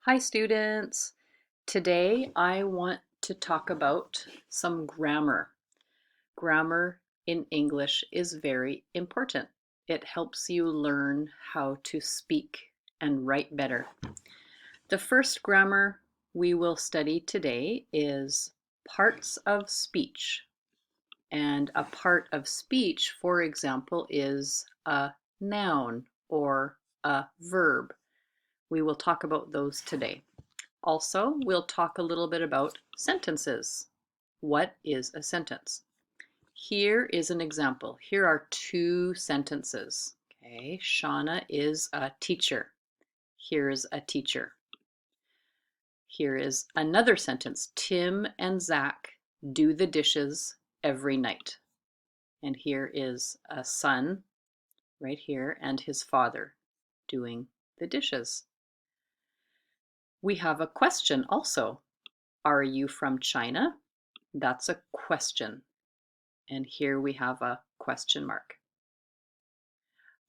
Hi students! Today I want to talk about some grammar. Grammar in English is very important. It helps you learn how to speak and write better. The first grammar we will study today is parts of speech. And a part of speech, for example, is a noun or a verb. We will talk about those today. Also, we'll talk a little bit about sentences. What is a sentence? Here is an example. Here are two sentences. Okay, Shauna is a teacher. Here's a teacher. Here is another sentence. Tim and Zach do the dishes every night. And here is a son right here and his father doing the dishes. We have a question also. Are you from China? That's a question. And here we have a question mark.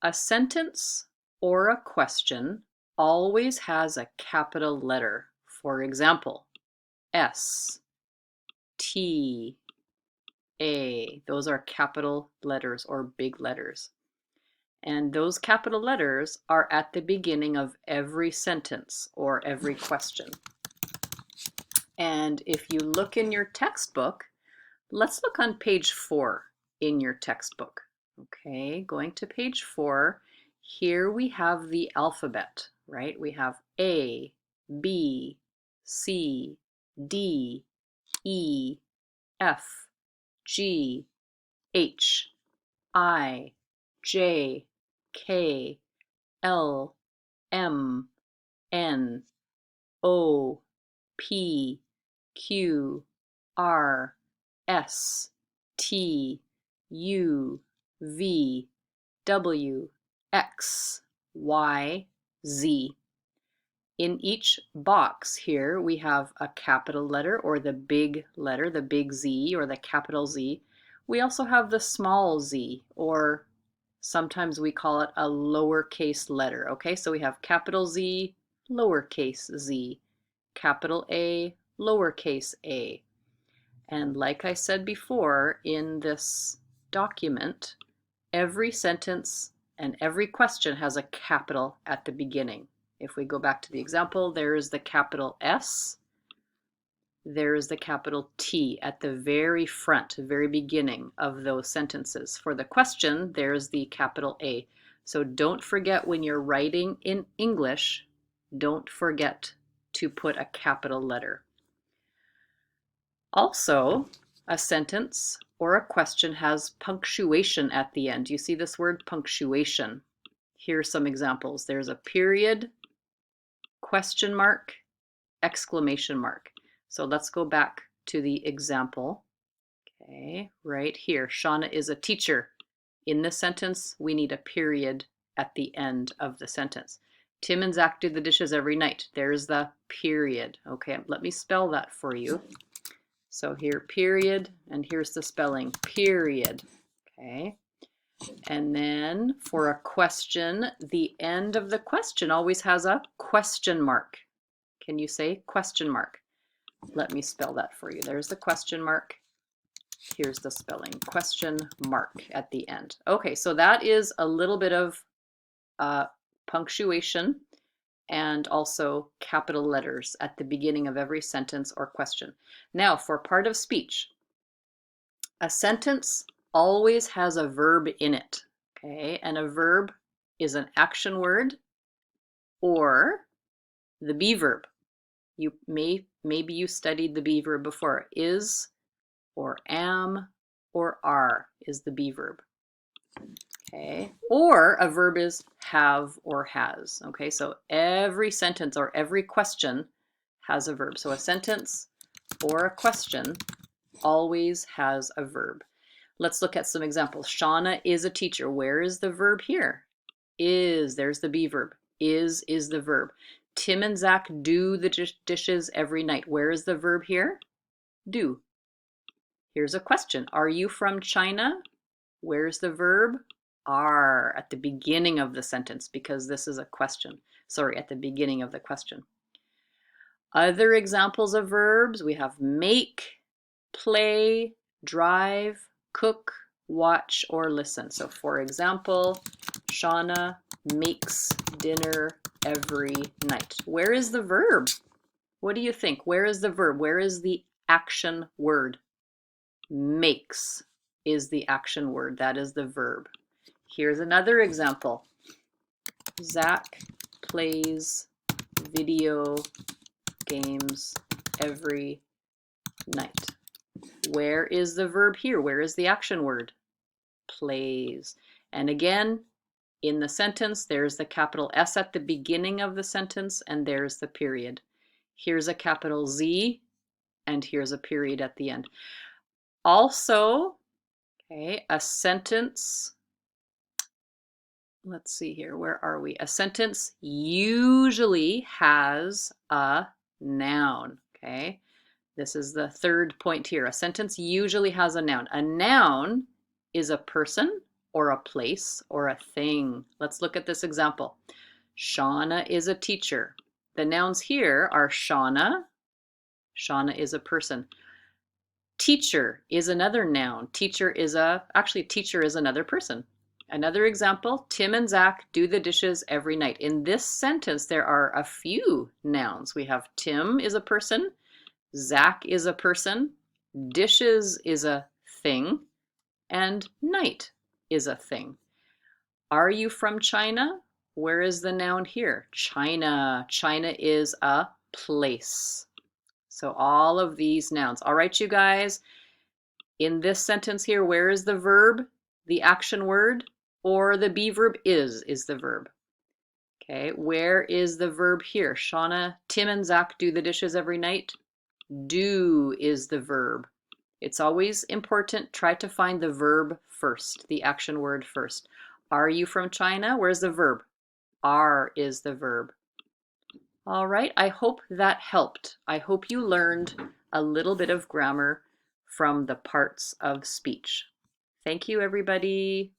A sentence or a question always has a capital letter. For example, S, T, A. Those are capital letters or big letters. And those capital letters are at the beginning of every sentence or every question. And if you look in your textbook, let's look on page 4 in your textbook. Okay, going to page 4, here we have the alphabet, right? We have A, B, C, D, E, F, G, H, I, J, K, L, M, N, O, P, Q, R, S, T, U, V, W, X, Y, Z. In each box here, we have a capital letter or the big letter, the big Z or the capital Z. We also have the small z, or sometimes we call it a lowercase letter. Okay, so we have capital Z, lowercase z, capital A, lowercase a. And like I said before, in this document, every sentence and every question has a capital at the beginning. If we go back to the example, there is the capital S, there is the capital T at the very front, the very beginning of those sentences. For the question, there's the capital A. So don't forget when you're writing in English, don't forget to put a capital letter. Also, a sentence or a question has punctuation at the end. You see this word punctuation. Here's some examples. There's a period, question mark, exclamation mark. So let's go back to the example. Okay, right here. Shauna is a teacher. In this sentence, we need a period at the end of the sentence. Tim and Zach do the dishes every night. There's the period. Okay, let me spell that for you. So here, period, and here's the spelling, period. Okay. And then for a question, the end of the question always has a question mark. Can you say question mark? Let me spell that for you. There's the question mark. Here's the spelling, question mark at the end. Okay, so that is a little bit of punctuation and also capital letters at the beginning of every sentence or question. Now, for part of speech, a sentence always has a verb in it, okay? And a verb is an action word or the be verb. Maybe you studied the be verb before. Is or am or are is the be verb. Okay, or a verb is have or has. Okay, so every sentence or every question has a verb. So a sentence or a question always has a verb. Let's look at some examples. Shauna is a teacher. Where is the verb here? Is, there's the be verb. Is the verb. Tim and Zach do the dishes every night. Where is the verb here? Do. Here's a question. Are you from China? Where's the verb? Are at the beginning of the sentence because this is a question. Sorry, at the beginning of the question. Other examples of verbs, we have make, play, drive, cook, watch, or listen. So for example, Shauna makes dinner every night. Where is the verb? What do you think? Where is the verb? Where is the action word? Makes is the action word. That is the verb. Here's another example. Zach plays video games every night. Where is the verb here? Where is the action word? Plays. And again, in the sentence, there's the capital S at the beginning of the sentence, and there's the period. Here's a capital Z, and here's a period at the end. Also, okay, a sentence, let's see here, where are we? A sentence usually has a noun, okay? This is the third point here. A sentence usually has a noun. A noun is a person or a place or a thing. Let's look at this example. Shauna is a teacher. The nouns here are Shauna. Shauna is a person. Teacher is another noun. Teacher is another person. Another example, Tim and Zach do the dishes every night. In this sentence, there are a few nouns. We have Tim is a person, Zach is a person, dishes is a thing, and night is a thing. Are you from China? Where is the noun here? China. China is a place. So all of these nouns. All right, you guys. In this sentence here, where is the verb? The action word, or the be verb is the verb. Okay, where is the verb here? Shauna, Tim and Zach do the dishes every night. Do is the verb. It's always important, try to find the verb first, the action word first. Are you from China? Where's the verb? Are is the verb. All right, I hope that helped. I hope you learned a little bit of grammar from the parts of speech. Thank you, everybody.